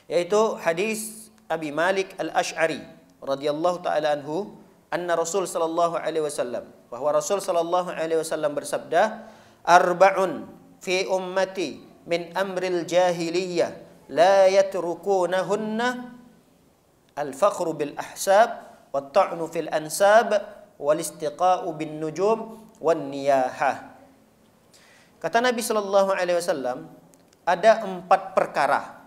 yaitu hadis Abi Malik Al-Asy'ari radhiyallahu taala anhu, anna Rasul sallallahu alaihi wasallam, bahwa Rasul sallallahu alaihi wasallam bersabda, arba'un fi ummati min amril jahiliyah la yatrukunahunna al-fakhru bil ahsab wat ta'nu fil ansab wal istiqa'u bin nujum wan niyahah. Kata Nabi sallallahu alaihi wasallam, ada 4 perkara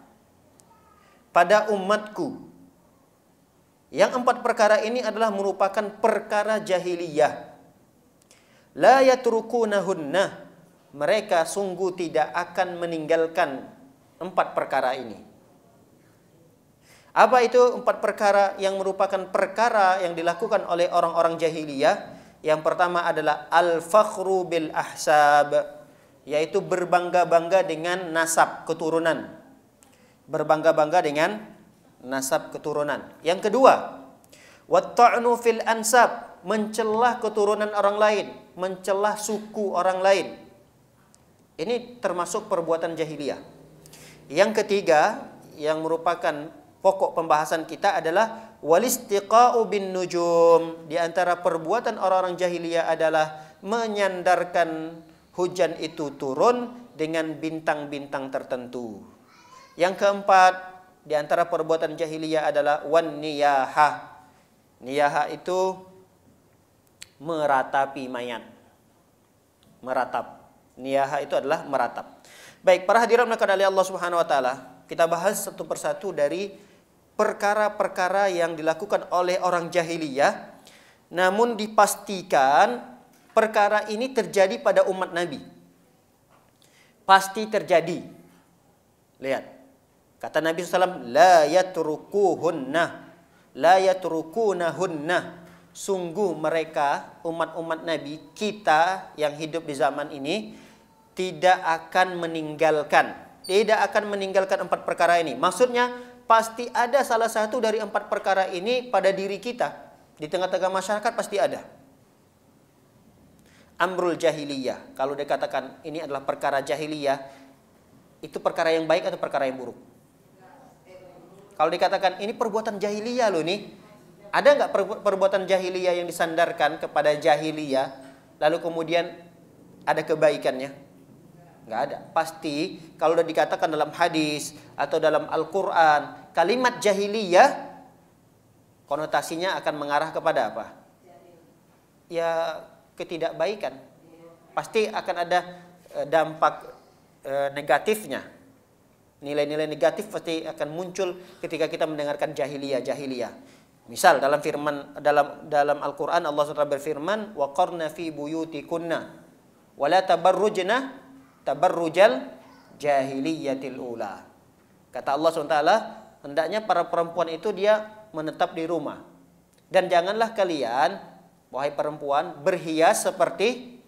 pada umatku. Yang 4 perkara ini adalah merupakan perkara jahiliyah. La yatrukunahunna, mereka sungguh tidak akan meninggalkan 4 perkara ini. Apa itu 4 perkara yang merupakan perkara yang dilakukan oleh orang-orang jahiliyah? Yang pertama adalah al-fakhru bil ahsab, yaitu berbangga-bangga dengan nasab keturunan. Berbangga-bangga dengan nasab keturunan. Yang kedua, wat ta'nu fil ansab, mencelah keturunan orang lain, mencelah suku orang lain. Ini termasuk perbuatan jahiliyah. Yang ketiga, yang merupakan pokok pembahasan kita adalah walistiqa'u bin nujum. Di antara perbuatan orang-orang jahiliyah adalah menyandarkan hujan itu turun dengan bintang-bintang tertentu. Yang keempat, di antara perbuatan jahiliyah adalah wan niyahah. Niyahah itu meratapi mayat. Meratap. Niyahah itu adalah meratap. Baik, para hadirin melakukan oleh Allah Subhanahu wa taala, kita bahas satu persatu dari perkara-perkara yang dilakukan oleh orang jahiliyah, namun dipastikan perkara ini terjadi pada umat Nabi. Pasti terjadi. Lihat. Kata Nabi SAW, la yatrukuhunna, la yatrukunahunna. Sungguh mereka, umat-umat Nabi, kita yang hidup di zaman ini, tidak akan meninggalkan 4 perkara ini. Maksudnya, pasti ada salah satu dari 4 perkara ini pada diri kita. Di tengah-tengah masyarakat pasti ada. Amrul jahiliyah. Kalau dikatakan ini adalah perkara jahiliyah, itu perkara yang baik atau perkara yang buruk? Kalau dikatakan ini perbuatan jahiliyah loh nih, ada nggak perbuatan jahiliyah yang disandarkan kepada jahiliyah, lalu kemudian ada kebaikannya? Nggak ada. Pasti kalau udah dikatakan dalam hadis atau dalam Al-Quran, kalimat jahiliyah, konotasinya akan mengarah kepada apa? Ya, ketidakbaikan. Pasti akan ada dampak negatifnya. Nilai-nilai negatif pasti akan muncul ketika kita mendengarkan jahiliyah. Misal dalam firman dalam Al-Qur'an Allah SWT berfirman, wa qarna fi buyutikunna wa la tabarrujna tabarrujal jahiliyatil ula. Kata Allah SWT, hendaknya para perempuan itu dia menetap di rumah. Dan janganlah kalian, wahai perempuan, berhias seperti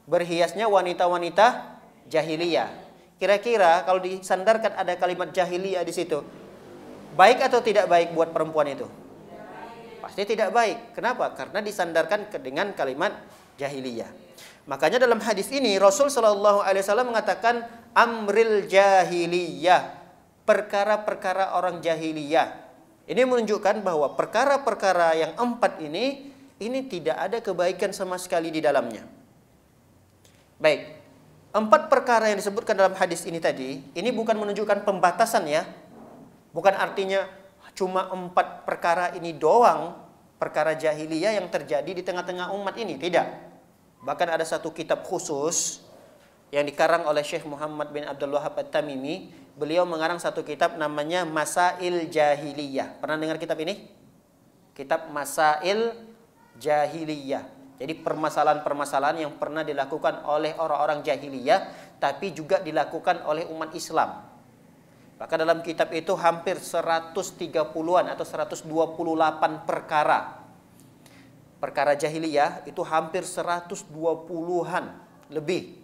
berhiasnya wanita-wanita jahiliyah. Kira-kira kalau disandarkan ada kalimat jahiliyah di situ, baik atau tidak baik buat perempuan itu? Pasti tidak baik. Kenapa? Karena disandarkan dengan kalimat jahiliyah. Makanya dalam hadis ini Rasul Shallallahu Alaihi Wasallam mengatakan amril jahiliyah, perkara-perkara orang jahiliyah. Ini menunjukkan bahwa perkara-perkara yang 4 ini tidak ada kebaikan sama sekali di dalamnya. Baik. 4 perkara yang disebutkan dalam hadis ini tadi, ini bukan menunjukkan pembatasan ya. Bukan artinya cuma 4 perkara ini doang, perkara jahiliyah yang terjadi di tengah-tengah umat ini. Tidak. Bahkan ada satu kitab khusus yang dikarang oleh Syekh Muhammad bin Abdul Wahab At-Tamimi. Beliau mengarang satu kitab namanya Masail Jahiliyah. Pernah dengar kitab ini? Kitab Masail Jahiliyah. Jadi permasalahan-permasalahan yang pernah dilakukan oleh orang-orang jahiliyah, tapi juga dilakukan oleh umat Islam. Maka dalam kitab itu hampir 130-an atau 128 perkara. Perkara jahiliyah itu hampir 120-an lebih.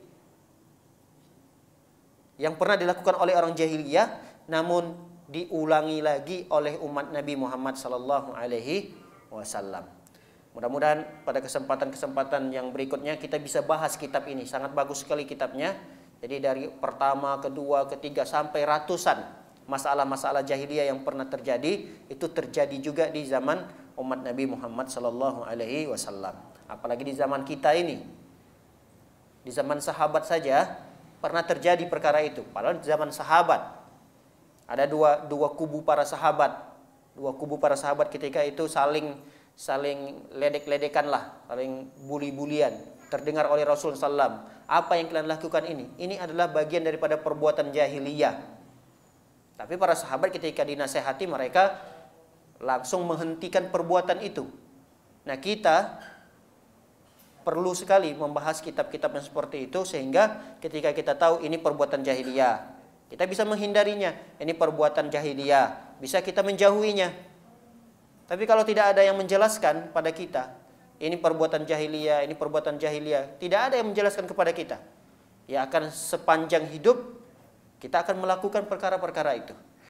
Yang pernah dilakukan oleh orang jahiliyah, namun diulangi lagi oleh umat Nabi Muhammad sallallahu alaihi wasallam. Mudah-mudahan pada kesempatan-kesempatan yang berikutnya kita bisa bahas kitab ini. Sangat bagus sekali kitabnya. Jadi dari pertama, kedua, ketiga sampai ratusan masalah-masalah jahiliyah yang pernah terjadi itu terjadi juga di zaman umat Nabi Muhammad sallallahu alaihi wasallam. Apalagi di zaman kita ini. Di zaman sahabat saja pernah terjadi perkara itu. Padahal di zaman sahabat ada dua kubu para sahabat. Dua kubu para sahabat ketika itu saling ledek-ledekan lah, saling bully-bulian. Terdengar oleh Rasul sallam, apa yang kalian lakukan ini? Ini adalah bagian daripada perbuatan jahiliyah. Tapi para sahabat ketika dinasehati mereka langsung menghentikan perbuatan itu. Nah, kita perlu sekali membahas kitab-kitab yang seperti itu sehingga ketika kita tahu ini perbuatan jahiliyah, kita bisa menghindarinya. Ini perbuatan jahiliyah, bisa kita menjauhinya. Tapi kalau tidak ada yang menjelaskan pada kita, ini perbuatan jahiliyah, ini perbuatan jahiliyah, tidak ada yang menjelaskan kepada kita, ya akan sepanjang hidup kita akan melakukan perkara-perkara itu.